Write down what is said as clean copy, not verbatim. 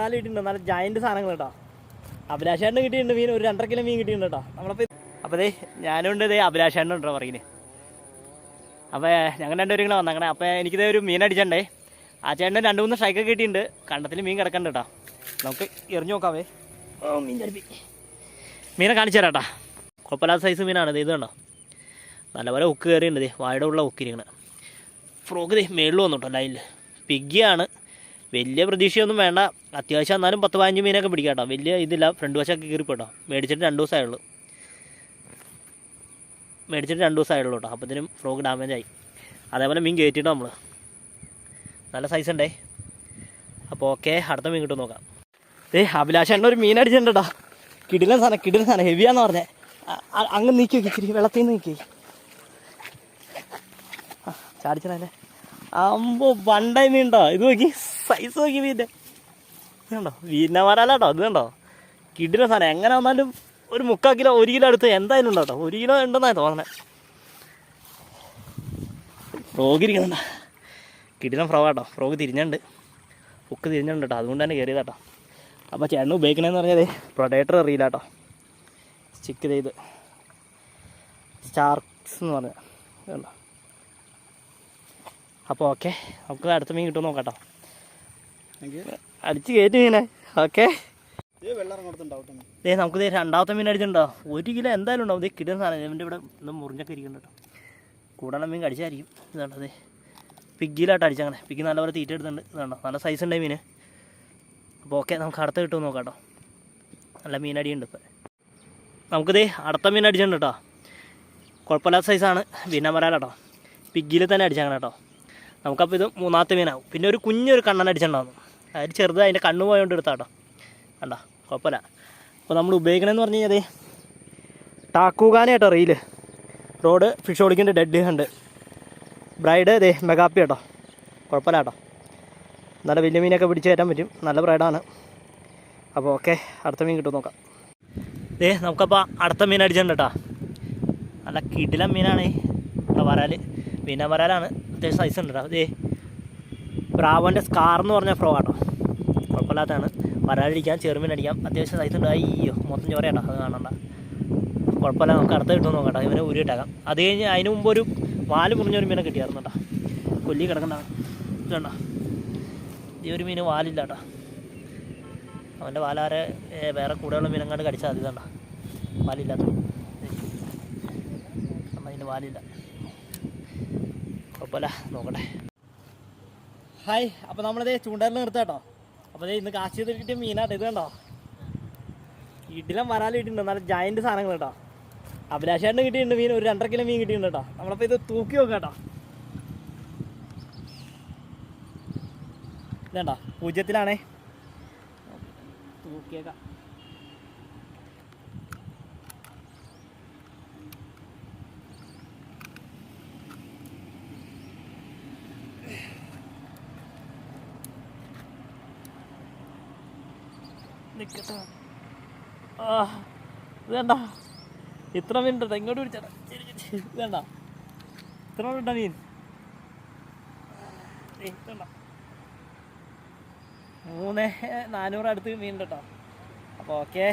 നാല് കിട്ടിയിട്ടുണ്ട്, നല്ല ജയൻറ്റ് സാധനങ്ങൾ കേട്ടോ. അഭിലാഷേട്ടന് കിട്ടിയിട്ടുണ്ട് മീൻ, ഒരു 2.5 കിലോ മീൻ കിട്ടിയിട്ടുണ്ട് കേട്ടോ നമ്മളപ്പോൾ. അപ്പോൾ ഞാനും ഉണ്ട്, അഭിലാഷേട്ടനും ഉണ്ടോ പറയിന്. അപ്പോൾ ഞങ്ങൾ രണ്ടുപേരും ഇങ്ങനെ വന്നങ്ങനെ. അപ്പോൾ എനിക്കിതേ ഒരു മീൻ അടിച്ചിട്ടുണ്ടേ. ആ ചേട്ടന് 2-3 സ്ട്രൈക്കൊക്കെ കിട്ടിയിട്ടുണ്ട്. കണ്ടത്തിൽ മീൻ കിടക്കണ്ട കേട്ടോ, നമുക്ക് എറിഞ്ഞു നോക്കാവേ. ഓ മീൻ ചടുപ്പി, മീനെ കാണിച്ചു തരാം കേട്ടോ. കുഴപ്പമില്ലാത്ത സൈസ് മീനാണ്. ഇത് കണ്ടോ, നല്ലപോലെ ഉക്ക് കയറിയിട്ടുണ്ട്. വായുടെ ഉള്ള ഉക്കിരിങ്ങനെ ഫ്രോക്ക് മേളിൽ വന്നു കേട്ടോ ലൈനിൽ. പിഗ്ഗിയാണ്, വലിയ പ്രതീക്ഷയൊന്നും വേണ്ട. അത്യാവശ്യം എന്നാലും 10-15 മീനൊക്കെ പിടിക്കാം കേട്ടോ. വലിയ ഇതില്ല, ഫ്രണ്ട് വശമൊക്കെ കീറിപ്പോട്ടോ. മേടിച്ചിട്ട് 2 ദിവസമായുള്ളൂ കേട്ടോ. അപ്പോഴത്തേനും ഫ്രോക്ക് ഡാമേജ് ആയി. അതേപോലെ മീൻ കയറ്റിട്ടോ നമ്മൾ. നല്ല സൈസ് ഉണ്ടേ. അപ്പോൾ ഓക്കെ, അടുത്ത മീൻ കിട്ടും നോക്കാം. അഭിലാഷേട്ടൻ ഒരു മീൻ അടിച്ചിട്ടുണ്ട് കേട്ടോ. കിടിലൻ സാധനം ഹെവിയാന്ന് പറഞ്ഞേ. അങ്ങ് നീക്കി നോക്കി, ഇച്ചിരി വെള്ളത്തിൽ നിന്ന് നീക്കി ചാടിച്ചതല്ലേ. അമ്പോ വണ്ടായി മീൻ ഉണ്ടോ, ഇത് നോക്കി സൈസ് നോക്കി മീൻ്റെ. ഇത് കണ്ടോ, വീനവരാലാട്ടോ. ഇത് കണ്ടോ, കിടിലൻ സാധനം. എങ്ങനെ വന്നാലും ഒരു 3/4 കിലോ 1 കിലോ അടുത്ത് എന്തായാലും ഉണ്ടോ കേട്ടോ. 1 കിലോ ഉണ്ടെന്നാണ് തോന്നണേ. ഫ്രോഗ് ഇരിക്കുന്നുണ്ടോ, കിടിലൻ ഫ്രോഗ് കേട്ടോ. ഫ്രോഗ് തിരിഞ്ഞുണ്ട്, ഉക്ക് തിരിഞ്ഞുണ്ട് കേട്ടോ. അതുകൊണ്ട് തന്നെ കയറിയതാട്ടോ. അപ്പോൾ ചേട്ടന് ഉപയോഗിക്കണമെന്ന് പറഞ്ഞാൽ പ്രൊഡേറ്റർ അറിയില്ല കേട്ടോ. സ്റ്റിക്ക് ചെയ്ത് സ്റ്റാർക്സ് എന്ന് പറഞ്ഞാൽ കേട്ടോ. അപ്പോൾ ഓക്കെ, നമുക്ക് അടുത്ത മീൻ കിട്ടുമെന്ന് നോക്കാം കേട്ടോ. അടിച്ച് കയറ്റി മീനെ. ഓക്കെ, നമുക്ക് 2ാമത്തെ മീൻ അടിച്ചിട്ടുണ്ടോ. 1 കിലോ എന്തായാലും ഉണ്ടാവും. ഇത് കിട്ടുന്ന സാധനം. ഇവൻ്റെ ഇവിടെ ഒന്ന് മുറിഞ്ഞൊക്കെ ഇരിക്കുന്നുണ്ട് കേട്ടോ. കൂടാതെ മീൻ കടിച്ചായിരിക്കും. ഇതുണ്ടോ, അതെ പിഗ്ഗിയിലായിട്ട് അടിച്ചങ്ങനെ. പിഗ്ഗി നല്ലപോലെ തീറ്റ എടുത്തിട്ടുണ്ട്. ഇതുണ്ടോ, നല്ല സൈസ് ഉണ്ടായി മീൻ. അപ്പോൾ ഓക്കെ, നമുക്ക് അടുത്ത കിട്ടുമെന്ന് നോക്കാം കേട്ടോ. നല്ല മീനടിയുണ്ട് ഇപ്പം. നമുക്കിത് അടുത്ത മീൻ അടിച്ചിട്ടുണ്ട് കേട്ടോ. കുഴപ്പമില്ലാത്ത സൈസാണ്, വീനമരാലാട്ടോ. പിഗ്ഗിയിൽ തന്നെ അടിച്ചങ്ങനെ കേട്ടോ. നമുക്കപ്പോൾ ഇത് 3ാമത്തെ മീനാവും. പിന്നെ ഒരു കുഞ്ഞൊരു കണ്ണൻ അടിച്ചിട്ടുണ്ടാകുന്നു. അതിൽ ചെറുത് അതിൻ്റെ കണ്ണ് പോയോണ്ട് എടുത്താൽ കേട്ടോ. കണ്ടോ, കുഴപ്പമില്ല. അപ്പോൾ നമ്മൾ ഉപയോഗിക്കണമെന്ന് പറഞ്ഞു കഴിഞ്ഞാൽ ടാക്കൂഗാന കേട്ടോ. റീല് റോഡ് ഫിഷ് ഓടിക്കിൻ്റെ ഡെഡ് ഹണ്ട് ബ്രൈഡ് മെഗാപ്പി കേട്ടോ. കുഴപ്പമില്ല കേട്ടോ, നല്ല വലിയ മീനൊക്കെ പിടിച്ച് കയറ്റാൻ പറ്റും. നല്ല ബ്രൈഡാണ്. അപ്പോൾ ഓക്കെ, അടുത്ത മീൻ കിട്ടും നോക്കാം. നമുക്കപ്പോൾ അടുത്ത മീൻ അടിച്ചിട്ടുണ്ട് കേട്ടോ. നല്ല കിടിലൻ മീനാണ് വരാൽ. മീന വരാലാണ്, അത്യാവശ്യം സൈസ് ഉണ്ട് കേട്ടോ. ബ്രാവോൻ്റെ സ്കാർ എന്ന് പറഞ്ഞ ഫ്രോ കേട്ടോ. കുഴപ്പമില്ലാത്തതാണ്. വരാലടിക്കാം, ചെറുമീൻ അടിക്കാം, അത്യാവശ്യം സൈസ് ഉണ്ട്. അയ്യോ മൊത്തം ചോര കേട്ടോ, അത് കാണണ്ട. കുഴപ്പമില്ല, നമുക്ക് അടുത്ത കിട്ടുമെന്ന് നോക്കാം കേട്ടോ. ഇവനെ ഉരുട്ടാക്കാം. അത് കഴിഞ്ഞ് അതിന് മുമ്പ് ഒരു വാല് മുറിഞ്ഞൊരു മീനെ കിട്ടിയായിരുന്നു കേട്ടോ. കൊല്ലി കിടക്കണ്ടാണ്. ഇതുണ്ടോ, ഈ ഒരു മീൻ വാലില്ല കേട്ടോ. അവൻ്റെ വാലാരെ വേറെ കൂടെയുള്ള മീനങ്ങാണ്ട് കടിച്ചാൽ മതി. ഇതുണ്ടോ, വാലില്ലാത്ത. അതിന് വാലില്ല. കുഴപ്പമില്ല, നോക്കട്ടെ. ഹായ്, അപ്പോൾ നമ്മളിത് ചൂണ്ടലിൽ നിർത്താം കേട്ടോ. അപ്പോൾ ഇന്ന് കാശ് ചെയ്ത് കിട്ടിയ മീനാട്ടോ. ഇത് കണ്ടോ, ഇടിലം വരാൽ കിട്ടിയിട്ടുണ്ട്. നല്ല ജയൻറ്റ് സാധനങ്ങൾ കേട്ടോ. അഭിലാഷേട്ടന് കിട്ടിയിട്ടുണ്ട് മീൻ, ഒരു 2.5 കിലോ മീൻ കിട്ടിയിട്ടുണ്ട് കേട്ടോ. നമ്മളപ്പോൾ ഇത് തൂക്കി നോക്കാം കേട്ടോ. ഇതേണ്ട 0-ത്തിലാണേ, തൂക്കിയേക്കാം. നിൽക്കട്ടോ. ഇതേണ്ട ഇത്ര മീൻ ഉണ്ടോ, ഇങ്ങോട്ട് പിടിച്ചേട്ടാ. ഇതേണ്ട ഇത്ര ഉണ്ടോ മീൻ. ഇതേണ്ട 3,400 അടുത്ത് മീൻ ഉണ്ട് കേട്ടോ. അപ്പോൾ ഓക്കെ